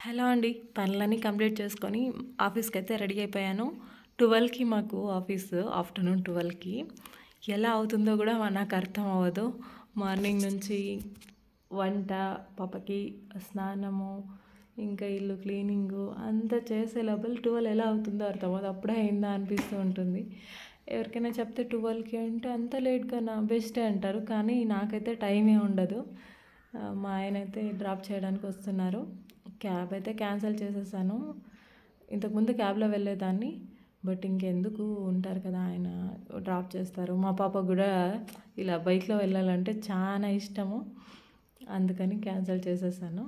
Hello అండి. పనులన్నీ complete చేసుకొని ఆఫీస్‌కైతే రెడీ అయిపోయాను. 12కి మాకు ఆఫీసు. ఆఫ్టర్‌నూన్ 12కి. ఎలా అవుతుందో గూడా నాకు అర్థం అవ్వదు. మార్నింగ్ నుంచి వంట, పాపకి స్నానము, ఇంకా ఇల్లు క్లీనింగు అంతా చేసే లోపల 12 ఎలా అవుతుందో అర్థం అవ్వదు. అప్పుడే అయిందా అనిపిస్తూ ఉంటుంది. ఎవరికైనా చెప్తే 12కి అంటే అంత లేట్‌గానా బెస్టే అంటారు. కానీ నాకైతే టైమే ఉండదు. మా ఆయనైతే డ్రాప్ చేయడానికి వస్తున్నారు. క్యాబ్ అయితే క్యాన్సిల్ చేసేసాను. ఇంతకుముందు క్యాబ్‌లో వెళ్ళేదాన్ని. బట్ ఇంకెందుకు ఉంటారు కదా ఆయన డ్రాప్ చేస్తారు. మా పాపకు గూడా ఇలా బైక్‌లో వెళ్ళాలంటే చానా ఇష్టము. అందుకని క్యాన్సిల్ చేసేసాను.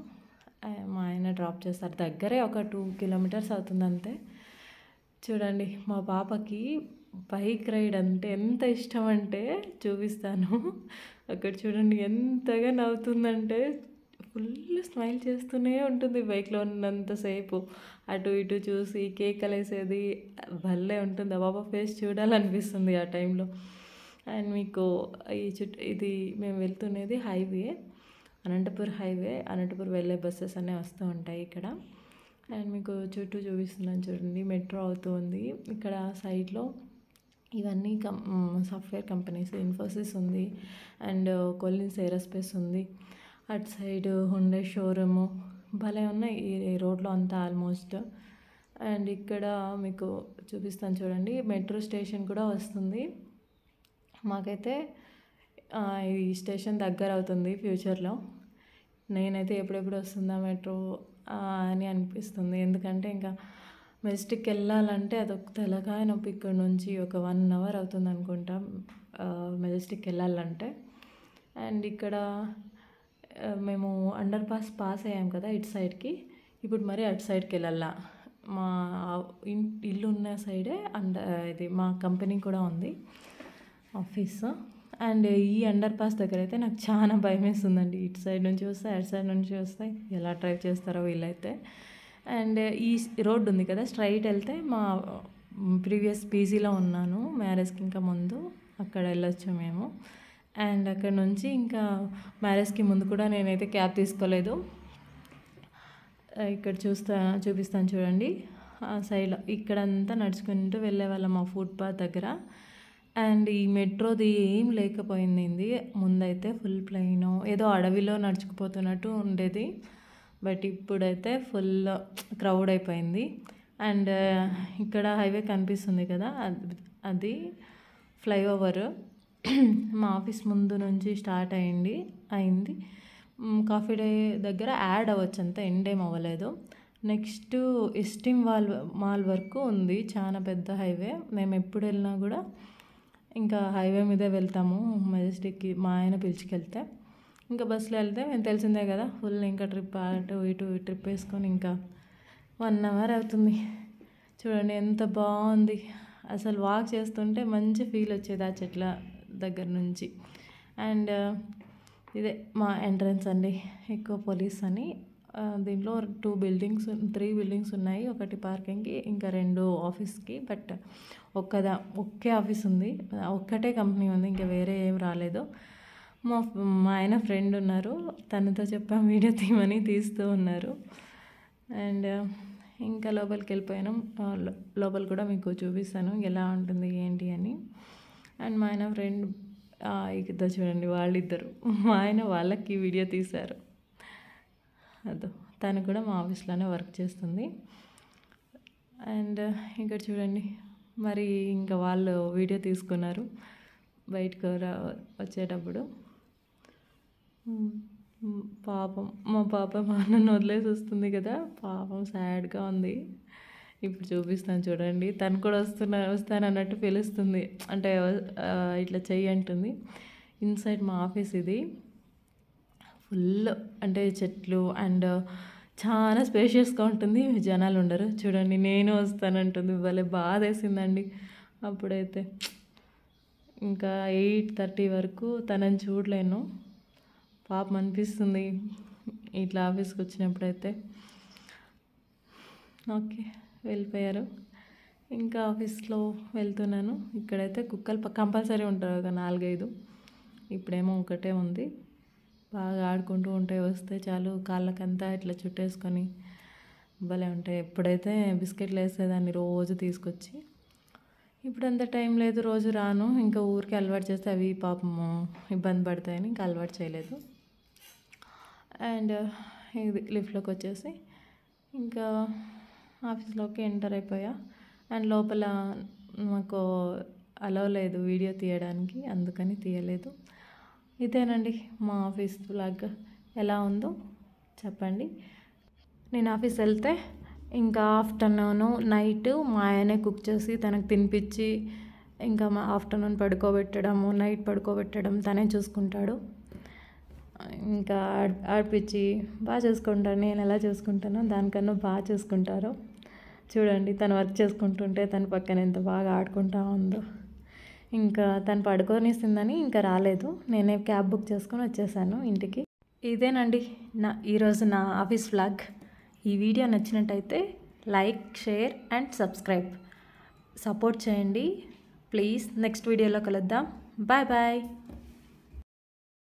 మా ఆయన డ్రాప్ చేస్తారు. దగ్గరే ఒక 2 కిలోమీటర్స్ అవుతుందంతే. చూడండి మా పాపకి బైక్ రైడ్ అంటే ఎంత ఇష్టం అంటే చూపిస్తాను. అక్కడ చూడండి ఎంతగా నవ్వుతుందంటే ఫుల్ స్మైల్ చేస్తూనే ఉంటుంది బైక్‌లో ఉన్నంతసేపు. అటు ఇటు చూసి కేకలేసేది భలే ఉంటుంది. ఆ పాప ఫేస్ చూడాలనిపిస్తుంది ఆ టైంలో. అండ్ మీకు ఇది మేము వెళ్తున్నది హైవే. అనంతపూర్ హైవే. అనంతపూర్ వెళ్ళే బస్సెస్ అన్నీ వస్తూ ఉంటాయి ఇక్కడ. అండ్ మీకు చుట్టూ చూపిస్తున్నాను చూడండి. మెట్రో అవుతూ ఉంది. ఇక్కడ సైడ్‌లో ఇవన్నీ సాఫ్ట్‌వేర్ కంపెనీస్ ఇన్ఫోసిస్ ఉంది. అండ్ కొలిన్స్ ఏరోస్పేస్ ఉంది. అటు సైడ్ హుండై షోరూము భలే ఉన్నాయి ఈ రోడ్లో అంతా ఆల్మోస్ట్. అండ్ ఇక్కడ మీకు చూపిస్తాను చూడండి. మెట్రో స్టేషన్ కూడా వస్తుంది. మాకైతే ఈ స్టేషన్ దగ్గర అవుతుంది ఫ్యూచర్‌లో. నేనైతే ఎప్పుడెప్పుడు వస్తుందా మెట్రో అని అనిపిస్తుంది. ఎందుకంటే ఇంకా మెజెస్టిక్‌కి వెళ్ళాలంటే అదొక తలకాయ నొప్పి. ఇక్కడ నుంచి ఒక 1 అవర్ అవుతుంది అనుకుంటా మెజెస్టిక్‌కి వెళ్ళాలంటే. అండ్ ఇక్కడ మేము అండర్ పాస్ అయ్యాం కదా ఇటు సైడ్‌కి. ఇప్పుడు మరి అటు సైడ్‌కి వెళ్ళాలా. మా ఇల్లు ఉన్న సైడే ఇది మా కంపెనీ కూడా ఉంది ఆఫీసు. అండ్ ఈ అండర్ పాస్ దగ్గర అయితే నాకు చాలా భయమేస్తుందండి. ఇటు సైడ్ నుంచి వస్తాయి, అటు సైడ్ నుంచి వస్తాయి. ఎలా డ్రైవ్ చేస్తారో వీళ్ళైతే. అండ్ ఈ రోడ్ ఉంది కదా స్ట్రైట్ వెళ్తే మా ప్రీవియస్ పీజీలో ఉన్నాను మ్యారేజ్కి ఇంకా ముందు. అక్కడ వెళ్ళొచ్చు మేము. అండ్ అక్కడ నుంచి ఇంకా మ్యారేజ్కి ముందు కూడా నేనైతే క్యాబ్ తీసుకోలేదు. ఇక్కడ చూపిస్తాను చూడండి. ఆ సైడ్లో ఇక్కడంతా నడుచుకుంటూ వెళ్ళేవాళ్ళం ఆ ఫుట్‌పాత్ దగ్గర. అండ్ ఈ మెట్రోది ఏం లేకపోయింది ముందైతే. ఫుల్ ప్లెయిన్ ఏదో అడవిలో నడుచుకుపోతున్నట్టు ఉండేది. బట్ ఇప్పుడైతే ఫుల్ క్రౌడ్ అయిపోయింది. అండ్ ఇక్కడ హైవే కనిపిస్తుంది కదా అది ఫ్లైఓవర్. మా ఆఫీస్ ముందు నుంచి స్టార్ట్ అయింది. కాఫీ డే దగ్గర యాడ్ అవ్వచ్చు, అంత ఎండ్ ఏం అవ్వలేదు. నెక్స్ట్ ఎస్టీమ్ మాల్ వరకు ఉంది. చాలా పెద్ద హైవే. మేము ఎప్పుడు వెళ్ళినా కూడా ఇంకా హైవే మీదే వెళ్తాము మెజెస్టిక్కి మా ఆయన పిలుచుకెళ్తే. ఇంకా బస్సులో వెళ్తే మేము తెలిసిందే కదా ఫుల్ ఇంకా ట్రిప్ అటు ఇటు ట్రిప్ వేసుకొని ఇంకా 1 అవర్ అవుతుంది. చూడండి ఎంత బాగుంది. అసలు వాక్ చేస్తుంటే మంచి ఫీల్ వచ్చేది ఆ చెట్ల దగ్గర నుంచి. అండ్ ఇదే మా ఎంట్రన్స్ అండి ఎక్కువ పోలీస్ అని. దీంట్లో 3 బిల్డింగ్స్ ఉన్నాయి. ఒకటి పార్కింగ్కి, ఇంకా 2 ఆఫీస్కి. బట్ ఒకే ఆఫీస్ ఉంది, ఒక్కటే కంపెనీ ఉంది, ఇంకా వేరే ఏం రాలేదు. మా ఆయన ఫ్రెండ్ ఉన్నారు, తనతో చెప్పాం వీడియో తీయమని, తీస్తూ ఉన్నారు. అండ్ ఇంకా లోపలికి వెళ్ళిపోయాను. లోపల కూడా మీకు చూపిస్తాను ఎలా ఉంటుంది ఏంటి అని. అండ్ మా ఆయన ఫ్రెండ్ ఇద్దరు చూడండి, వాళ్ళిద్దరు మా ఆయన వాళ్ళకి వీడియో తీశారు. అదో తను కూడా మా ఆఫీస్లోనే వర్క్ చేస్తుంది. అండ్ ఇక్కడ చూడండి మరి ఇంకా వాళ్ళు వీడియో తీసుకున్నారు బయటకు వచ్చేటప్పుడు. పాపం మా పాప మా అన్నను వదిలేసి వస్తుంది కదా, పాపం సాడ్గా ఉంది. ఇప్పుడు చూపిస్తాను చూడండి. తను కూడా వస్తానన్నట్టు పిలుస్తుంది. అంటే ఇట్లా చెయ్యి అంటుంది. ఇన్సైడ్ మా ఆఫీస్ ఇది ఫుల్ అంటే చెట్లు అండ్ చాలా స్పేషియస్గా ఉంటుంది. జనాలు ఉండరు. చూడండి నేను వస్తానంటుంది. భలే బాధ వేసిందండి అప్పుడైతే. ఇంకా 8:30 వరకు తనని చూడలేను. పాపం అనిపిస్తుంది ఇట్లా ఆఫీస్కి వచ్చినప్పుడైతే. ఓకే వెళ్ళిపోయారు. ఇంకా ఆఫీస్లో వెళ్తున్నాను. ఇక్కడైతే కుక్కలు కంపల్సరీ ఉంటారు ఒక 4-5. ఇప్పుడేమో ఒకటే ఉంది. బాగా ఆడుకుంటూ ఉంటాయి, వస్తే చాలు కాళ్ళకంతా ఇట్లా చుట్టేసుకొని భలే ఉంటాయి. ఎప్పుడైతే బిస్కెట్లు వేసేదాన్ని రోజు తీసుకొచ్చి. ఇప్పుడంత టైం లేదు, రోజు రాను. ఇంకా ఊరికి అలవాటు చేస్తే అవి పాపము ఇబ్బంది పడతాయని ఇంకా అలవాటు చేయలేదు. అండ్ ఇది లిఫ్ట్లోకి వచ్చేసి ఇంకా ఆఫీస్లోకి ఎంటర్ అయిపోయా. అండ్ లోపల మాకు అలౌ లేదు వీడియో తీయడానికి, అందుకని తీయలేదు. ఇదేనండి మా ఆఫీస్ వ్లాగ్. ఎలా ఉందో చెప్పండి. నేను ఆఫీస్ వెళ్తే ఇంకా ఆఫ్టర్నూను నైట్ మా ఆయనే కుక్ చేసి తనకు తినిపించి ఇంకా మా ఆఫ్టర్నూన్ పడుకోబెట్టడము, నైట్ పడుకోబెట్టడం తనే చూసుకుంటాడు. ఇంకా ఆడిపించి బాగా చూసుకుంటాను. నేను ఎలా చూసుకుంటానో దానికన్నా బాగా చూసుకుంటారు. చూడండి తను వర్క్ చేసుకుంటుంటే తన పక్కన ఎంత బాగా ఆడుకుంటా ఉందో. ఇంకా తను పడుకోనిస్తుందని ఇంకా రాలేదు. నేనే క్యాబ్ బుక్ చేసుకొని వచ్చేసాను ఇంటికి. ఇదేనండి ఈరోజు నా ఆఫీస్ వ్లాగ్. ఈ వీడియో నచ్చినట్టయితే like, share and subscribe. Support చేయండి ప్లీజ్. నెక్స్ట్ వీడియోలో కలుద్దాం. Bye bye.